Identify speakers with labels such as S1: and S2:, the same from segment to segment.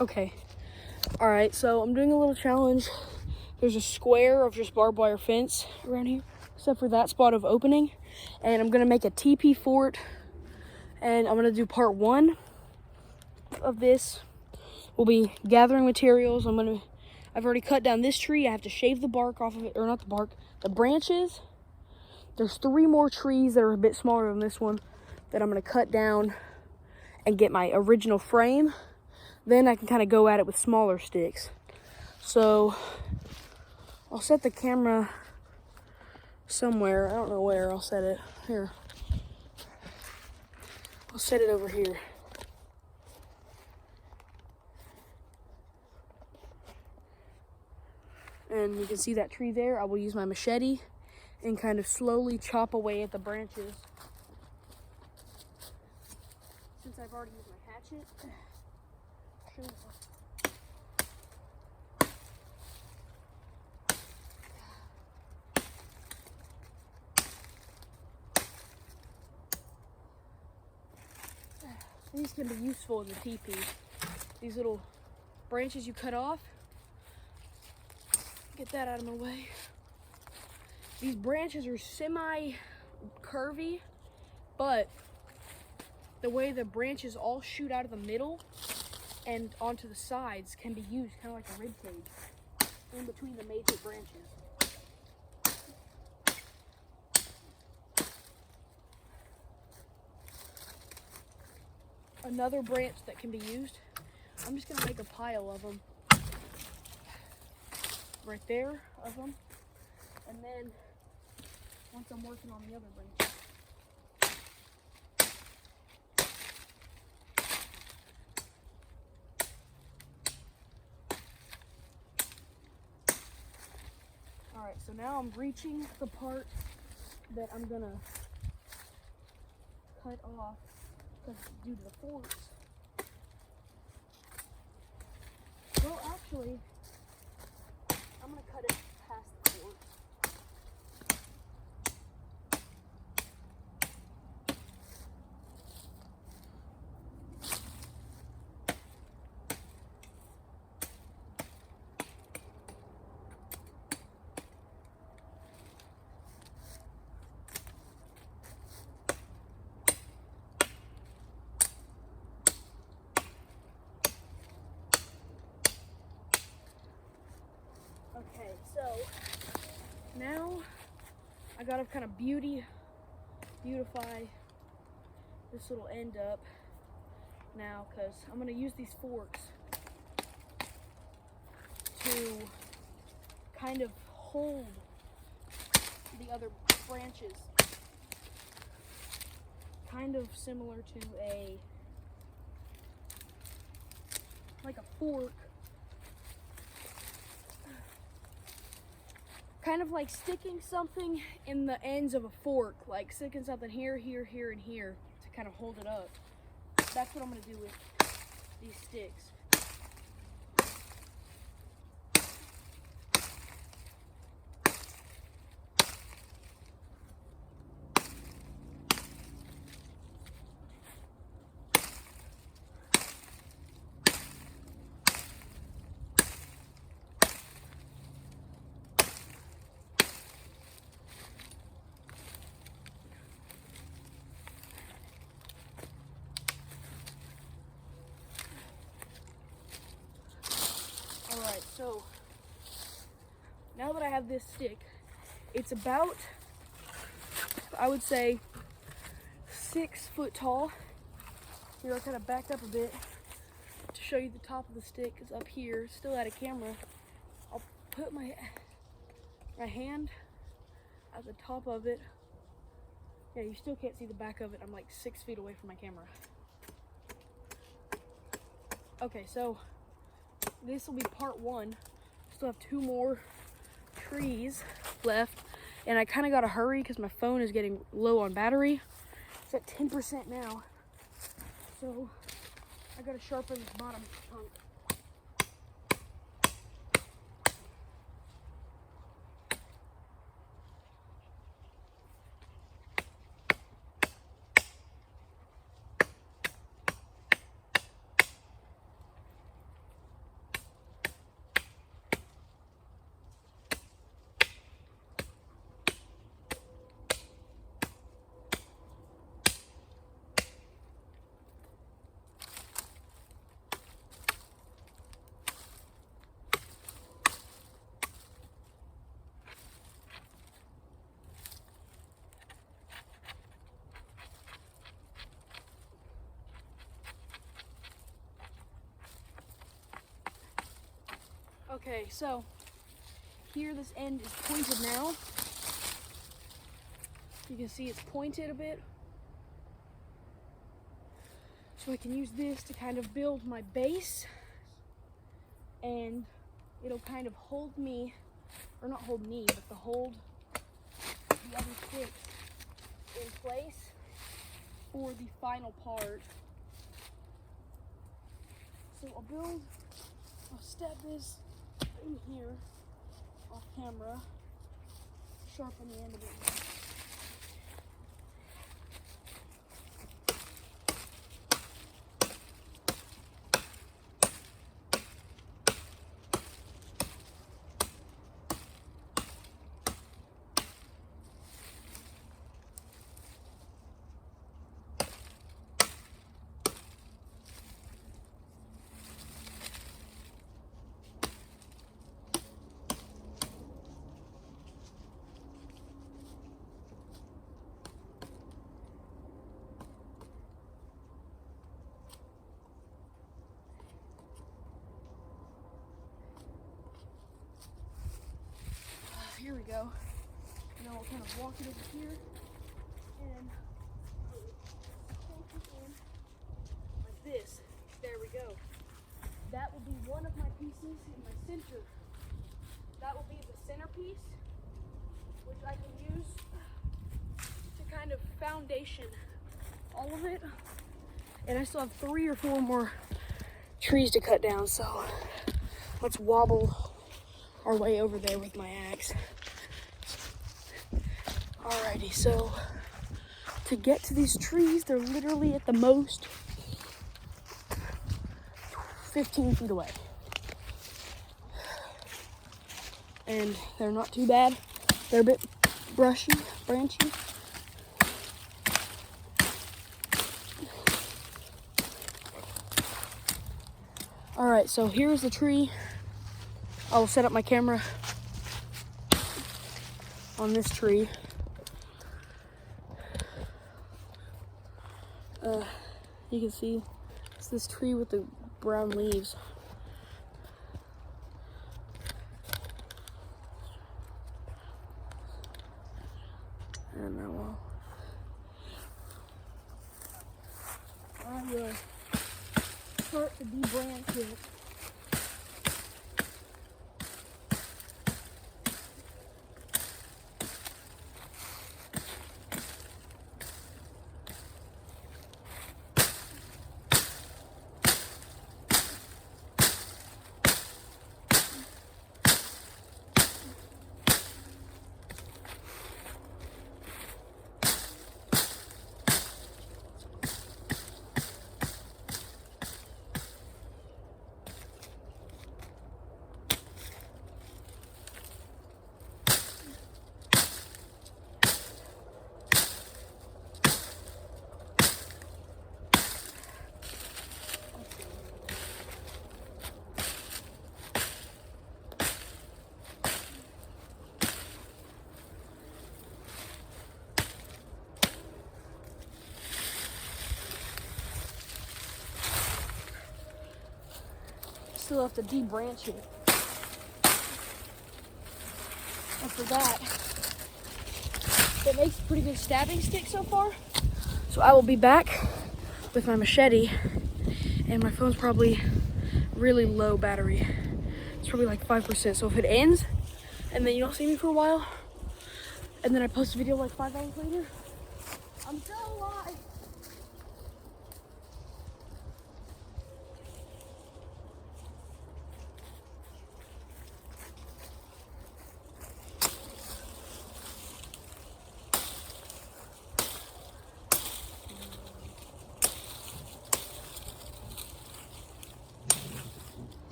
S1: Okay. All right, so I'm doing a little challenge. There's a square of just barbed wire fence around here, except for that spot of opening. And I'm gonna make a teepee fort, and I'm gonna do part 1 of this. We'll be gathering materials. I've already cut down this tree. I have to shave the bark off of it, or not the bark, the branches. There's 3 more trees that are a bit smaller than this one that I'm gonna cut down and get my original frame. Then I can kind of go at it with smaller sticks. So I'll set the camera somewhere. I don't know where I'll set it. Here. I'll set it over here. And you can see that tree there. I will use my machete and kind of slowly chop away at the branches. Since I've already used my hatchet. These can be useful in the teepee. These little branches you cut off. Get that out of my way. These branches are semi-curvy, but the way the branches all shoot out of the middle and onto the sides can be used kind of like a rib cage in between the major branches. Another branch that can be used, I'm just gonna make a pile of them. Right there of them. And then once I'm working on the other branches. Alright, so now I'm reaching the part that I'm gonna cut off because due to the forks. Well, actually, I'm gonna cut it past the forks. Okay, so now I gotta kind of beautify this little end up now, because I'm gonna use these forks to kind of hold the other branches, kind of similar to like a fork. Kind of like sticking something in the ends of a fork, like sticking something here, here, here, and here to kind of hold it up. That's what I'm gonna do with these sticks. Alright, so now that I have this stick, it's about, I would say, 6 foot tall. Here, I kind of backed up a bit to show you the top of the stick is up here, still at a camera. I'll put my hand at the top of it. Yeah, you still can't see the back of it. I'm like 6 feet away from my camera. Okay, so this will be part 1. Still have 2 more trees left, and I kind of got to hurry because my phone is getting low on battery. It's at 10% now, so I got to sharpen this bottom chunk. Okay, so here this end is pointed now. You can see it's pointed a bit. So I can use this to kind of build my base, and it'll kind of hold me, or not hold me, but to hold the other sticks in place for the final part. So I'll step this in here off camera, sharpen the end of it. Here we go. And then I'll kind of walk it over here and close it in like this. There we go. That will be one of my pieces in my center. That will be the centerpiece, which I can use to kind of foundation all of it. And I still have 3 or 4 more trees to cut down, so let's wobble our way over there with my axe. Alrighty, so to get to these trees, they're literally at the most 15 feet away. And they're not too bad. They're a bit brushy, branchy. Alright, so here's the tree. I'll set up my camera on this tree. You can see it's this tree with the brown leaves. And now I will start to debranch it. Still have to debranch it. And for that, it makes a pretty good stabbing stick so far. So I will be back with my machete, and my phone's probably really low battery. It's probably like 5%. So if it ends and then you don't see me for a while, and then I post a video like 5 hours later, I'm still alive.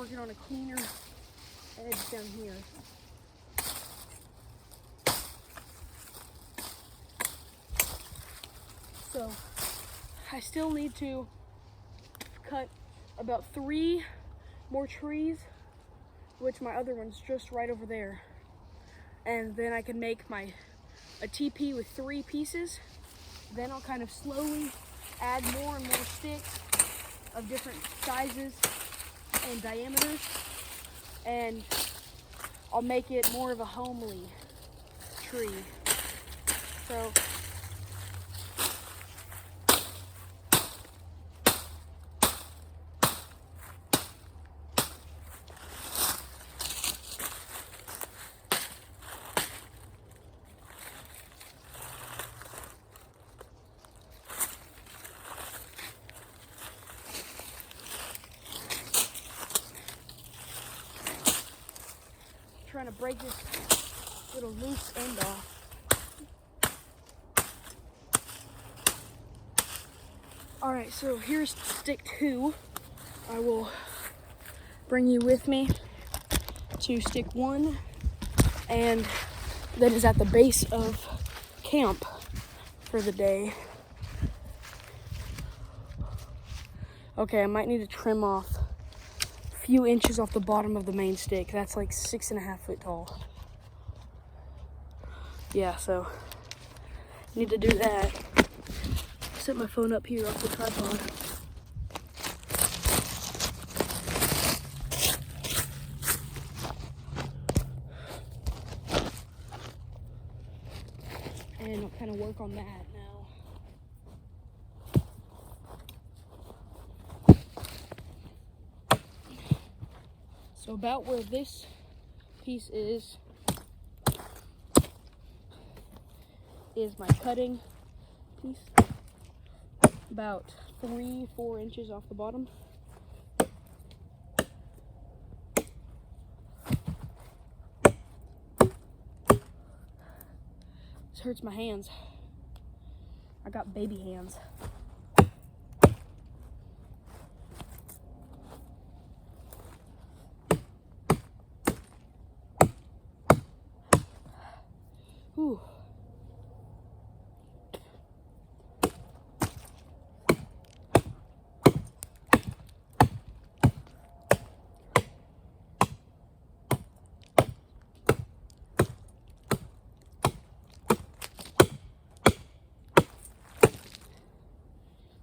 S1: working on a cleaner edge down here. So I still need to cut about 3 more trees, which my other one's just right over there. And then I can make a teepee with 3 pieces. Then I'll kind of slowly add more and more sticks of different sizes and diameters, and I'll make it more of a homely tree. So trying to break this little loose end off. All right, so here's stick 2. I will bring you with me to stick 1, and that is at the base of camp for the day. Okay, I might need to trim off a few inches off the bottom of the main stick. That's like 6.5 feet tall. Yeah, so need to do that. Set my phone up here off the tripod. And I'll kind of work on that now. So about where this piece is my cutting piece. About 3-4 inches off the bottom. This hurts my hands. I got baby hands. Whew.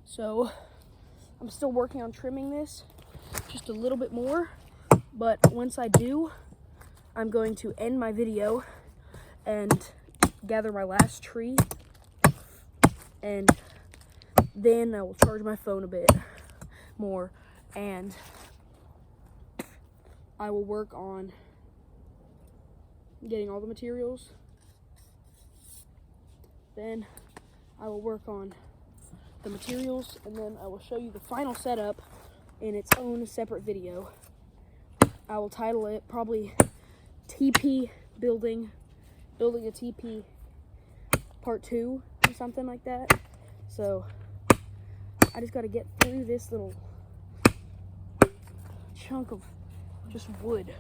S1: So I'm still working on trimming this just a little bit more, but once I do, I'm going to end my video and gather my last tree, and then I will charge my phone a bit more, and I will work on getting all the materials. Then I will work on the materials, and then I will show you the final setup in its own separate video. I will title it probably TP building a TP part 2 or something like that. So I just got to get through this little chunk of just wood.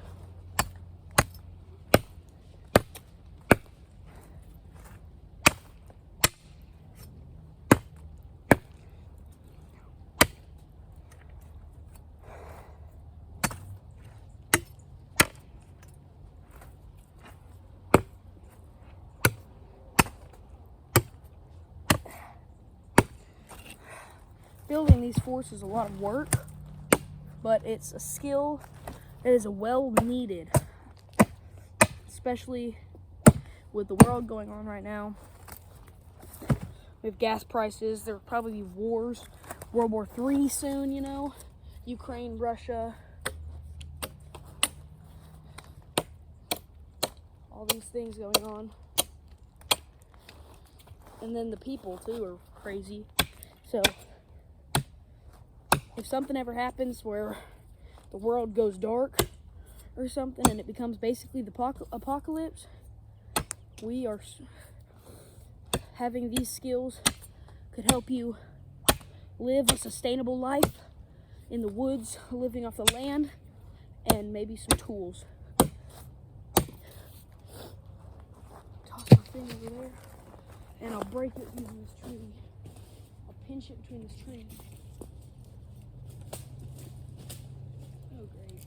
S1: Building these forts is a lot of work, but it's a skill that is well needed, especially with the world going on right now. We have gas prices. There will probably be wars, World War III soon, you know, Ukraine, Russia, all these things going on. And then the people too are crazy. So if something ever happens where the world goes dark or something and it becomes basically the apocalypse, we are having these skills could help you live a sustainable life in the woods, living off the land, and maybe some tools. Toss my thing over there, and I'll break it using this tree. I'll pinch it between this tree. Oh, great.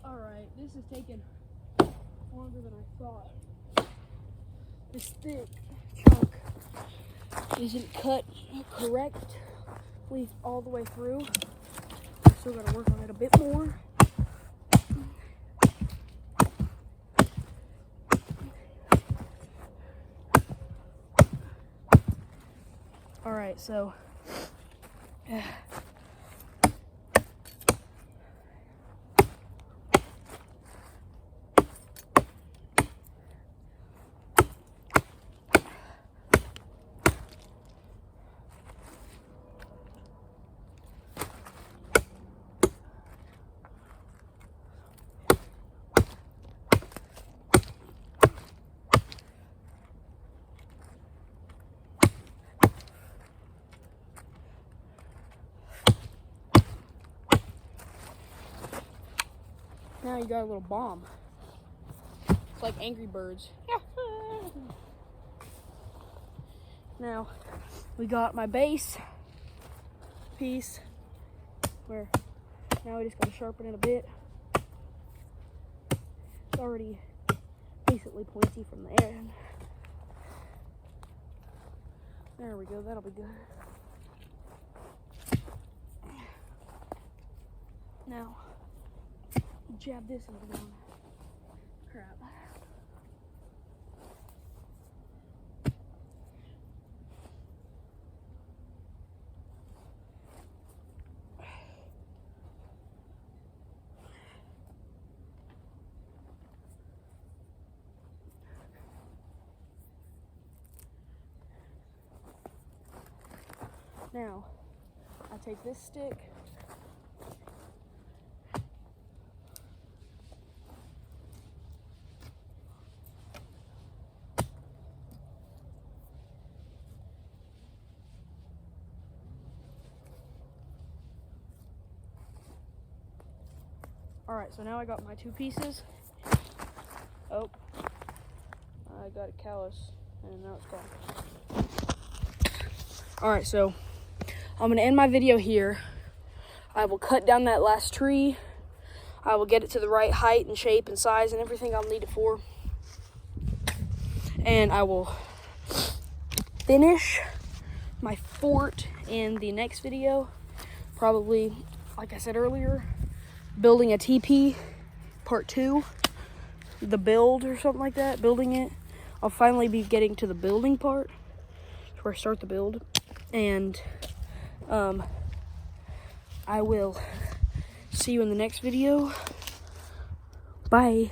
S1: Alright, this is taking longer than I thought. This thick chunk isn't cut correctly all the way through. I still gotta work on it a bit more. Alright, so now you got a little bomb. It's like Angry Birds. Now we got my base piece where now we just gotta sharpen it a bit. It's already decently pointy from the end. There we go, that'll be good. Now jab this into the ground. Crap. Now, I take this stick, alright, so now I got my two pieces. Oh, I got a callus, and now it's gone. Alright, so I'm going to end my video here. I will cut down that last tree. I will get it to the right height and shape and size and everything I'll need it for. And I will finish my fort in the next video. Probably, like I said earlier, building a TP part 2. The build or something like that, building it. I'll finally be getting to the building part. That's where I start the build. And I will see you in the next video. Bye.